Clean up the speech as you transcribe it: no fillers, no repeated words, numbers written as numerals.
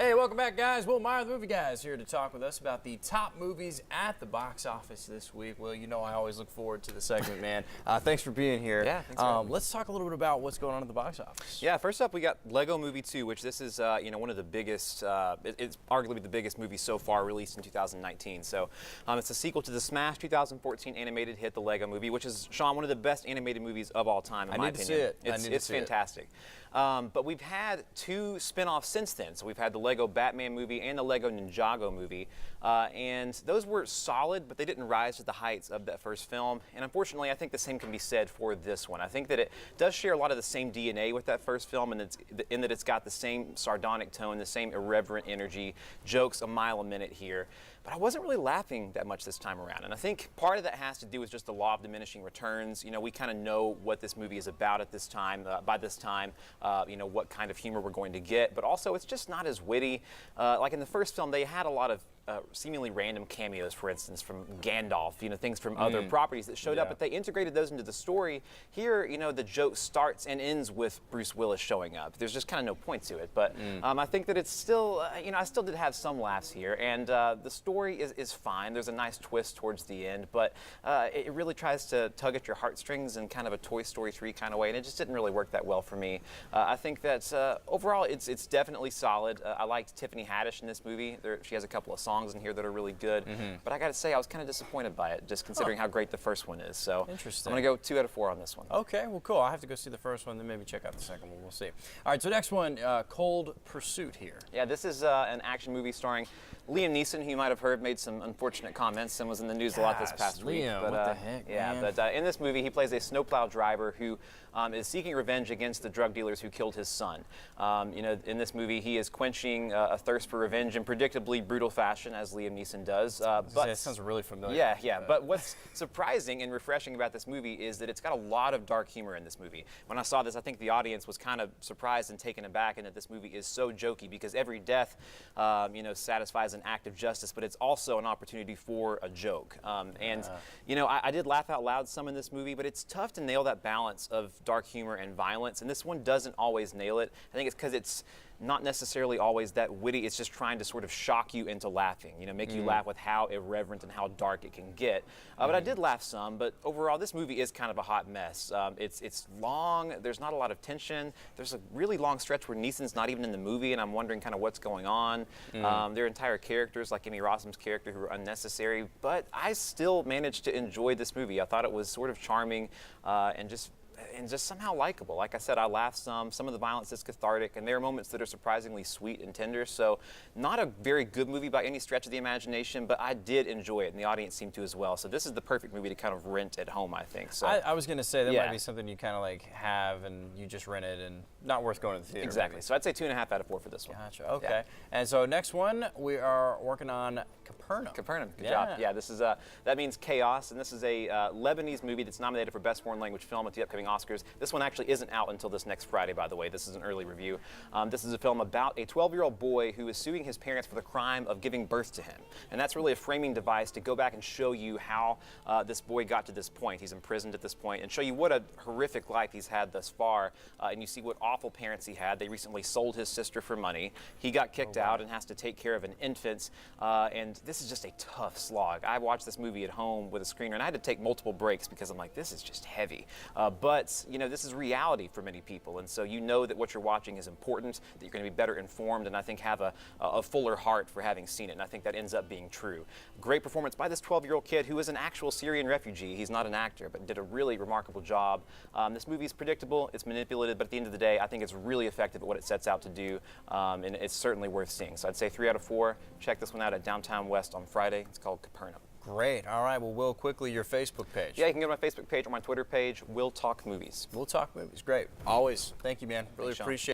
Hey, welcome back, guys. Will Meyer, the movie guy, is here to talk with us about the top movies at the box office this week. Well, you know I always look forward to the segment, man. Thanks for being here. Yeah, thanks for having me. Let's talk a little bit about what's going on at the box office. Yeah, first up we got Lego Movie 2, which this is one of the biggest, it's arguably the biggest movie so far released in 2019. So it's a sequel to the Smash 2014 animated hit, the Lego Movie, which is, Sean, one of the best animated movies of all time, in my opinion. I need to see it. It's fantastic. But we've had two spin-offs since then. So we've had the Lego Batman movie and the Lego Ninjago movie. And those were solid, but they didn't rise to the heights of that first film. And unfortunately, I think the same can be said for this one. I think that it does share a lot of the same DNA with that first film, and in that it's got the same sardonic tone, the same irreverent energy, jokes a mile a minute here. But I wasn't really laughing that much this time around. And I think part of that has to do with just the law of diminishing returns. You know, we kind of know what this movie is about at this time, by this time, you know, what kind of humor we're going to get. But also, it's just not as witty. Like in the first film, they had a lot of seemingly random cameos, for instance, from Gandalf, you know, things from other properties that showed up, but they integrated those into the story. Here, you know, the joke starts and ends with Bruce Willis showing up. There's just kind of no point to it, but I think that it's still, you know, I still did have some laughs here, and the story is fine. There's a nice twist towards the end, but it really tries to tug at your heartstrings in kind of a Toy Story 3 kind of way, and it just didn't really work that well for me. I think that overall, it's definitely solid. I liked Tiffany Haddish in this movie. She has a couple of songs in here that are really good, but I got to say I was kind of disappointed by it, just considering how great the first one is. So interesting. I'm going to go 2 out of 4 on this one. Okay, well, cool. I'll have to go see the first one, then maybe check out the second one. We'll see. All right, so next one, Cold Pursuit here. Yeah, this is an action movie starring Liam Neeson, who you might have heard made some unfortunate comments and was in the news a lot this past week. But, what the heck, man? But in this movie, he plays a snowplow driver who is seeking revenge against the drug dealers who killed his son. You know, in this movie, he is quenching a thirst for revenge in predictably brutal fashion, as Liam Neeson does. But that sounds really familiar. Yeah. But what's surprising and refreshing about this movie is that it's got a lot of dark humor in this movie. When I saw this, I think the audience was kind of surprised and taken aback in that this movie is so jokey, because every death, you know, satisfies an act of justice, but it's also an opportunity for a joke. You know, I did laugh out loud some in this movie, but it's tough to nail that balance of dark humor and violence, and this one doesn't always nail it. I think it's because it's not necessarily always that witty. It's just trying to sort of shock you into laughing, you know, make you laugh with how irreverent and how dark it can get. But I did laugh some, but overall this movie is kind of a hot mess. It's long, there's not a lot of tension. There's a really long stretch where Neeson's not even in the movie, and I'm wondering kind of what's going on. There are entire characters like Emmy Rossum's character who are unnecessary, but I still managed to enjoy this movie. I thought it was sort of charming and just somehow likable. Like I said, I laughed some of the violence is cathartic, and there are moments that are surprisingly sweet and tender. So not a very good movie by any stretch of the imagination, but I did enjoy it, and the audience seemed to as well. So this is the perfect movie to kind of rent at home, I think. So I was going to say that might be something you kind of like have and you just rent it, and not worth going to the theater. Exactly. Maybe. So I'd say 2.5 out of 4 for this one. Gotcha. Okay. Yeah. And so next one, we are working on Capernaum. Capernaum. Good job. Yeah, this is that means chaos, and this is a Lebanese movie that's nominated for Best Foreign Language Film at the upcoming Oscars. This one actually isn't out until this next Friday, by the way. This is an early review. This is a film about a 12-year-old boy who is suing his parents for the crime of giving birth to him. And that's really a framing device to go back and show you how this boy got to this point. He's imprisoned at this point, and show you what a horrific life he's had thus far. And you see what awful parents he had. They recently sold his sister for money. He got kicked out and has to take care of an infant. And this is just a tough slog. I watched this movie at home with a screener, and I had to take multiple breaks because I'm like, this is just heavy. But, you know, this is reality for many people, and so you know that what you're watching is important, that you're going to be better informed, and I think have a fuller heart for having seen it, and I think that ends up being true. Great performance by this 12-year-old kid who is an actual Syrian refugee. He's not an actor, but did a really remarkable job. This movie is predictable, it's manipulated, but at the end of the day, I think it's really effective at what it sets out to do, and it's certainly worth seeing. So I'd say 3 out of 4. Check this one out at Downtown West on Friday. It's called Capernaum. Great. All right. Well, Will, quickly, your Facebook page. Yeah, you can go to my Facebook page or my Twitter page, Will Talk Movies. Will Talk Movies. Great. Always. Thank you, man. Really appreciate it.